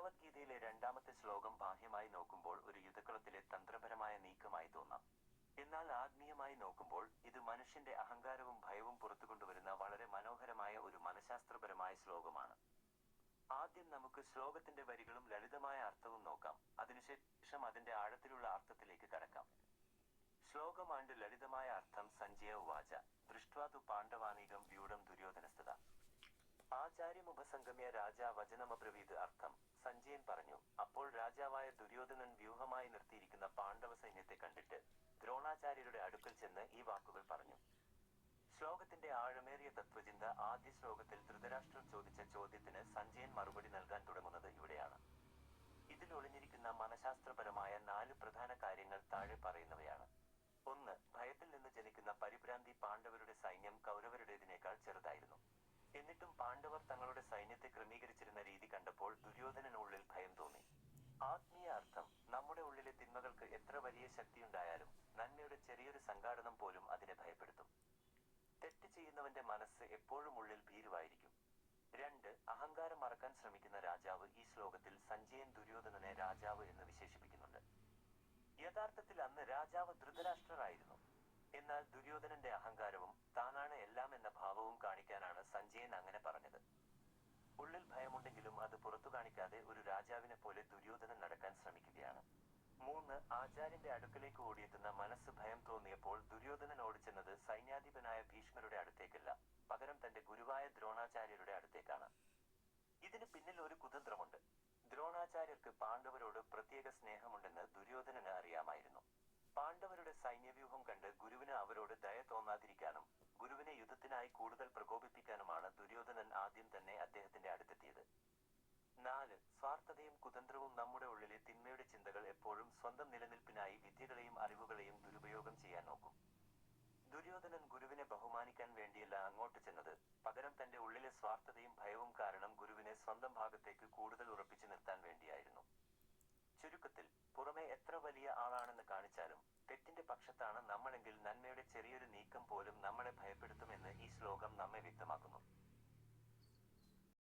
ഭഗവത്ഗീതയിലെ രണ്ടാമത്തെ ശ്ലോകം ബാഹ്യമായി നോക്കുമ്പോൾ ഒരു യുദ്ധക്കളത്തിലെ തന്ത്രപരമായ നീക്കമായി തോന്നാം. എന്നാൽ ആത്മീയമായി നോക്കുമ്പോൾ ഇത് മനുഷ്യന്റെ അഹങ്കാരവും ഭയവും പുറത്തുകൊണ്ടുവരുന്ന വളരെ മനോഹരമായ ഒരു മനഃശാസ്ത്രപരമായ ശ്ലോകമാണ്. ആദ്യം നമുക്ക് ശ്ലോകത്തിന്റെ വരികളും ലളിതമായ അർത്ഥവും നോക്കാം. അതിനുശേഷം അതിന്റെ ആഴത്തിലുള്ള അർത്ഥത്തിലേക്ക് കടക്കാം. ശ്ലോകമാണ്ട് ലളിതമായ അർത്ഥം സഞ്ജയ ഉവാച ദൃഷ്ട്വാ തു പാണ്ഡവാനീകം വ്യൂഢം ദുര്യോധനസ്തത ആചാര്യമുപസംഗമ്യ രാജാ വചനമബ്രവീത്. അർത്ഥം: സഞ്ജയൻ പറഞ്ഞു, അപ്പോൾ രാജാവായ ദുര്യോധനൻ വ്യൂഹമായി നിർത്തിയിരിക്കുന്ന പാണ്ഡവ സൈന്യത്തെ കണ്ടിട്ട് ദ്രോണാചാര്യരുടെ അടുക്കൽ ചെന്ന് ഈ വാക്കുകൾ പറഞ്ഞു. ശ്ലോകത്തിന്റെ ആഴമേറിയ തത്വചിന്ത. ആദ്യ ശ്ലോകത്തിൽ ധൃതരാഷ്ട്രർ ചോദിച്ച ചോദ്യത്തിന് സഞ്ജയൻ മറുപടി നൽകാൻ തുടങ്ങുന്നത് ഇവിടെയാണ്. ഇതിൽ ഒളിഞ്ഞിരിക്കുന്ന മനഃശാസ്ത്രപരമായ 4 പ്രധാന കാര്യങ്ങൾ താഴെ പറയുന്നവയാണ്. 1. ഭയത്തിൽ നിന്ന് ജനിക്കുന്ന പരിഭ്രാന്തി. പാണ്ഡവരുടെ സൈന്യം കൗരവരുടേതിനേക്കാൾ ചെറുതായിരുന്നു. എന്നിട്ടും പാണ്ഡവർ തങ്ങളുടെ സൈന്യത്തെ ക്രമീകരിച്ചിരുന്ന രീതി കണ്ടപ്പോൾ ദുര്യോധനനുള്ളിൽ ഭയം തോന്നി. ആത്മീയ അർത്ഥം: നമ്മുടെ ഉള്ളിലെ തിന്മകൾക്ക് എത്ര വലിയ ശക്തിയുണ്ടായാലും നന്മയുടെ ചെറിയൊരു സംഘാടനം പോലും അതിനെ ഭയപ്പെടുത്തും. തെറ്റ് ചെയ്യുന്നവന്റെ മനസ്സ് എപ്പോഴും ഉള്ളിൽ ഭീരുവായിരിക്കും. 2. അഹങ്കാരം മറക്കാൻ ശ്രമിക്കുന്ന രാജാവ്. ഈ ശ്ലോകത്തിൽ സഞ്ജയൻ ദുര്യോധനനെ രാജാവ് എന്ന് വിശേഷിപ്പിക്കുന്നുണ്ട്. യഥാർത്ഥത്തിൽ അന്ന് രാജാവ് ധൃതരാഷ്ട്രരായിരുന്നു. എന്നാൽ ദുര്യോധനന്റെ അഹങ്കാരവും താനാണ് എല്ലാം എന്ന ഭാവവും കാണിക്കാനാണ് സഞ്ജയൻ അങ്ങനെ പറഞ്ഞത്. ഉള്ളിൽ ഭയമുണ്ടെങ്കിലും അത് പുറത്തു കാണിക്കാതെ ഒരു രാജാവിനെ പോലെ ദുര്യോധനൻ നടക്കാൻ ശ്രമിക്കുകയാണ്. 3. ആചാര്യന്റെ അടുക്കലേക്ക് ഓടിയെത്തുന്ന മനസ്സ്. ഭയം തോന്നിയപ്പോൾ ദുര്യോധനൻ ഓടിച്ചെന്നത് സൈന്യാധിപനായ ഭീഷ്മരുടെ അടുത്തേക്കല്ല, പകരം തന്റെ ഗുരുവായ ദ്രോണാചാര്യരുടെ അടുത്തേക്കാണ്. ഇതിന് പിന്നിൽ ഒരു കുതന്ത്രമുണ്ട്. ദ്രോണാചാര്യർക്ക് പാണ്ഡവരോട് പ്രത്യേക സ്നേഹമുണ്ടെന്ന് ദുര്യോധനന് അറിയാമായിരുന്നു. പാണ്ഡവരുടെ സൈന്യവ്യൂഹം കണ്ട് ഗുരുവിന് അവരോട് ദയ തോന്നാതിരിക്കാനും ഗുരുവിനെ യുദ്ധത്തിനായി കൂടുതൽ പ്രകോപിപ്പിക്കാനുമാണ് ദുര്യോധനൻ ആദ്യം തന്നെ അദ്ദേഹത്തിന്റെ അടുത്തെത്തിയത്. 4. സ്വാർത്ഥതയും കുതന്ത്രവും. നമ്മുടെ ഉള്ളിലെ തിന്മയുടെ ചിന്തകൾ എപ്പോഴും സ്വന്തം നിലനിൽപ്പിനായി വിദ്യകളെയും അറിവുകളെയും ദുരുപയോഗം ചെയ്യാൻ നോക്കും. ദുര്യോധനൻ ഗുരുവിനെ ബഹുമാനിക്കാൻ വേണ്ടിയല്ല അങ്ങോട്ട് ചെന്നത്, പകരം തന്റെ ഉള്ളിലെ സ്വാർത്ഥതയും ഭയവും കാരണം ഗുരുവിനെ സ്വന്തം ഭാഗത്തേക്ക് കൂടുതൽ ഉറപ്പിച്ചു നിർത്താൻ വേണ്ടിയായിരുന്നു. ചുരുക്കത്തിൽ, പുറമെ എത്ര വലിയ ആളാണെന്ന് കാണിച്ചാലും തെറ്റിന്റെ പക്ഷത്താണ് നമ്മളെങ്കിൽ നന്മയുടെ ചെറിയൊരു നീക്കം പോലും നമ്മളെ ഭയപ്പെടുത്തുമെന്ന് ഈ ശ്ലോകം